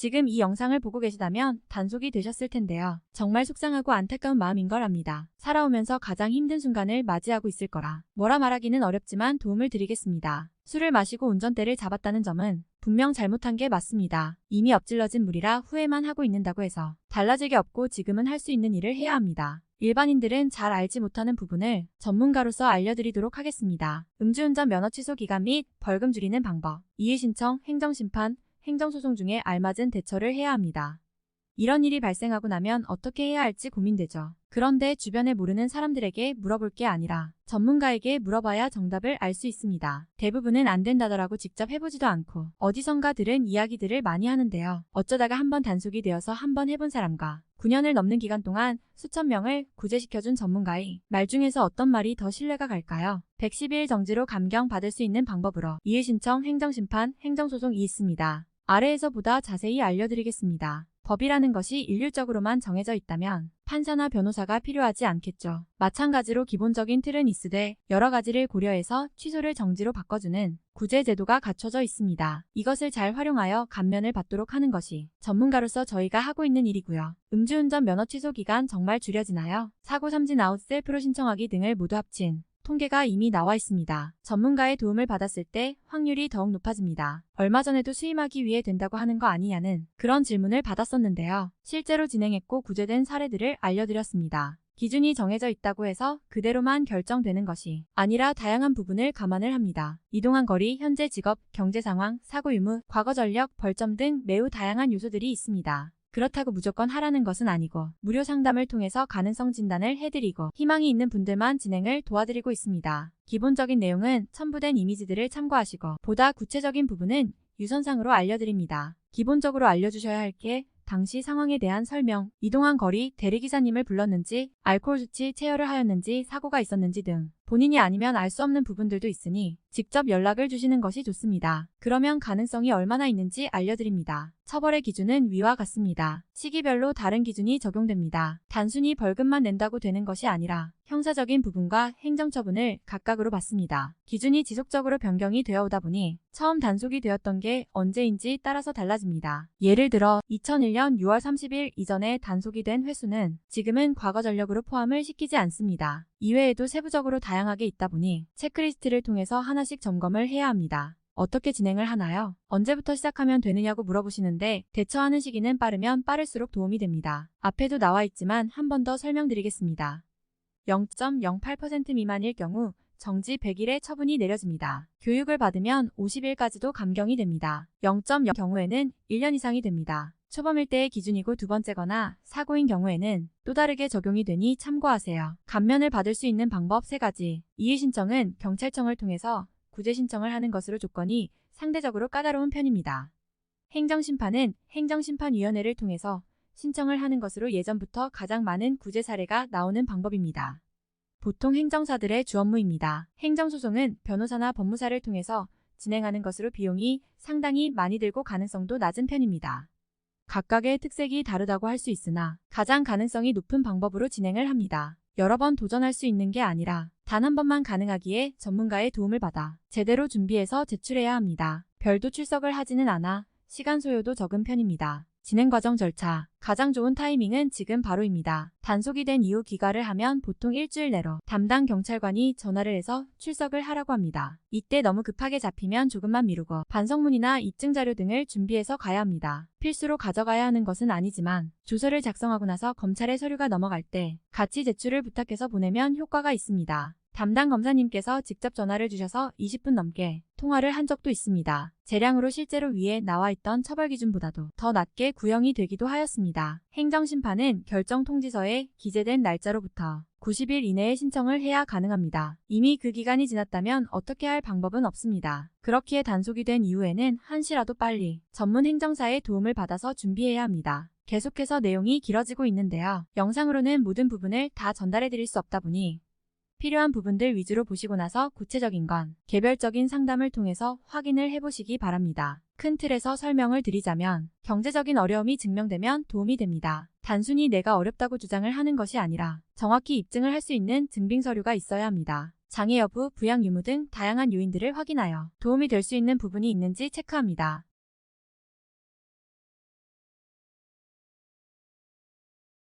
지금 이 영상을 보고 계시다면 단속이 되셨을 텐데요. 정말 속상하고 안타까운 마음인 걸 압니다. 살아오면서 가장 힘든 순간을 맞이하고 있을 거라 뭐라 말하기는 어렵지만 도움을 드리겠습니다. 술을 마시고 운전대를 잡았다는 점은 분명 잘못한 게 맞습니다. 이미 엎질러진 물이라 후회만 하고 있는다고 해서 달라질 게 없고 지금은 할 수 있는 일을 해야 합니다. 일반인들은 잘 알지 못하는 부분을 전문가로서 알려드리도록 하겠습니다. 음주운전 면허 취소 기간 및 벌금 줄이는 방법, 이의신청, 행정심판, 행정소송 중에 알맞은 대처를 해야 합니다. 이런 일이 발생하고 나면 어떻게 해야 할지 고민되죠. 그런데 주변에 모르는 사람들에게 물어볼 게 아니라 전문가에게 물어봐야 정답을 알 수 있습니다. 대부분은 안 된다더라고 직접 해보지도 않고 어디선가 들은 이야기들을 많이 하는데요. 어쩌다가 한번 단속이 되어서 한번 해본 사람과 9년을 넘는 기간 동안 수천 명을 구제시켜준 전문가의 말 중에서 어떤 말이 더 신뢰가 갈까요? 112일 정지로 감경받을 수 있는 방법으로 이의신청, 행정심판, 행정소송이 있습니다. 아래에서 보다 자세히 알려드리겠습니다. 법이라는 것이 일률적으로만 정해져 있다면 판사나 변호사가 필요하지 않겠죠. 마찬가지로 기본적인 틀은 있으되 여러 가지를 고려해서 취소를 정지로 바꿔주는 구제 제도가 갖춰져 있습니다. 이것을 잘 활용하여 감면을 받도록 하는 것이 전문가로서 저희가 하고 있는 일이고요. 음주운전 면허 취소 기간 정말 줄여지나요? 사고 삼진 아웃 셀프로 신청하기 등을 모두 합친 통계가 이미 나와 있습니다. 전문가의 도움을 받았을 때 확률이 더욱 높아집니다. 얼마 전에도 수임하기 위해 된다고 하는 거 아니냐는 그런 질문을 받았었는데요. 실제로 진행했고 구제된 사례들을 알려드렸습니다. 기준이 정해져 있다고 해서 그대로만 결정되는 것이 아니라 다양한 부분을 감안을 합니다. 이동한 거리, 현재 직업, 경제 상황, 사고 유무, 과거 전력, 벌점 등 매우 다양한 요소들이 있습니다. 그렇다고 무조건 하라는 것은 아니고 무료 상담을 통해서 가능성 진단을 해드리고 희망이 있는 분들만 진행을 도와드리고 있습니다. 기본적인 내용은 첨부된 이미지들을 참고하시고 보다 구체적인 부분은 유선상으로 알려드립니다. 기본적으로 알려주셔야 할 게 당시 상황에 대한 설명, 이동한 거리, 대리기사님을 불렀는지, 알코올 수치 체열을 하였는지, 사고가 있었는지 등 본인이 아니면 알 수 없는 부분들도 있으니 직접 연락을 주시는 것이 좋습니다. 그러면 가능성이 얼마나 있는지 알려드립니다. 처벌의 기준은 위와 같습니다. 시기별로 다른 기준이 적용됩니다. 단순히 벌금만 낸다고 되는 것이 아니라 형사적인 부분과 행정처분을 각각으로 받습니다. 기준이 지속적으로 변경이 되어 오다 보니 처음 단속이 되었던 게 언제인지 따라서 달라집니다. 예를 들어 2001년 6월 30일 이전에 단속이 된 횟수는 지금은 과거 전력으로 포함을 시키지 않습니다. 이외에도 세부적으로 다양하게 있다 보니 체크리스트를 통해서 하나씩 점검을 해야 합니다. 어떻게 진행을 하나요? 언제부터 시작하면 되느냐고 물어보시는데 대처하는 시기는 빠르면 빠를수록 도움이 됩니다. 앞에도 나와 있지만 한 번 더 설명드리겠습니다. 0.08% 미만일 경우 정지 100일의 처분이 내려집니다. 교육을 받으면 50일까지도 감경이 됩니다. 0.0 경우에는 1년 이상이 됩니다. 초범일 때의 기준이고 두 번째거나 사고인 경우에는 또 다르게 적용이 되니 참고하세요. 감면을 받을 수 있는 방법 3가지. 이의신청은 경찰청을 통해서 구제 신청을 하는 것으로 조건이 상대적으로 까다로운 편입니다. 행정심판은 행정심판위원회를 통해서 신청을 하는 것으로 예전부터 가장 많은 구제 사례가 나오는 방법입니다. 보통 행정사들의 주 업무입니다. 행정소송은 변호사나 법무사를 통해서 진행하는 것으로 비용이 상당히 많이 들고 가능성도 낮은 편입니다. 각각의 특색이 다르다고 할 수 있으나 가장 가능성이 높은 방법으로 진행을 합니다. 여러 번 도전할 수 있는 게 아니라 단 한 번만 가능하기에 전문가의 도움을 받아 제대로 준비해서 제출해야 합니다. 별도 출석을 하지는 않아 시간 소요도 적은 편입니다. 진행 과정 절차. 가장 좋은 타이밍은 지금 바로입니다. 단속이 된 이후 귀가를 하면 보통 일주일 내로 담당 경찰관이 전화를 해서 출석을 하라고 합니다. 이때 너무 급하게 잡히면 조금만 미루고 반성문이나 입증자료 등을 준비해서 가야 합니다. 필수로 가져가야 하는 것은 아니지만 조서를 작성하고 나서 검찰에 서류가 넘어갈 때 같이 제출을 부탁해서 보내면 효과가 있습니다. 담당 검사님께서 직접 전화를 주셔서 20분 넘게 통화를 한 적도 있습니다. 재량으로 실제로 위에 나와 있던 처벌 기준보다도 더 낮게 구형이 되기도 하였습니다. 행정심판은 결정 통지서에 기재된 날짜로부터 90일 이내에 신청을 해야 가능합니다. 이미 그 기간이 지났다면 어떻게 할 방법은 없습니다. 그렇기에 단속이 된 이후에는 한시라도 빨리 전문 행정사의 도움을 받아서 준비해야 합니다. 계속해서 내용이 길어지고 있는데요. 영상으로는 모든 부분을 다 전달해 드릴 수 없다 보니 필요한 부분들 위주로 보시고 나서 구체적인 건 개별적인 상담을 통해서 확인을 해보시기 바랍니다. 큰 틀에서 설명을 드리자면 경제적인 어려움이 증명되면 도움이 됩니다. 단순히 내가 어렵다고 주장을 하는 것이 아니라 정확히 입증을 할 수 있는 증빙 서류가 있어야 합니다. 장애 여부, 부양 유무 등 다양한 요인들을 확인하여 도움이 될 수 있는 부분이 있는지 체크합니다.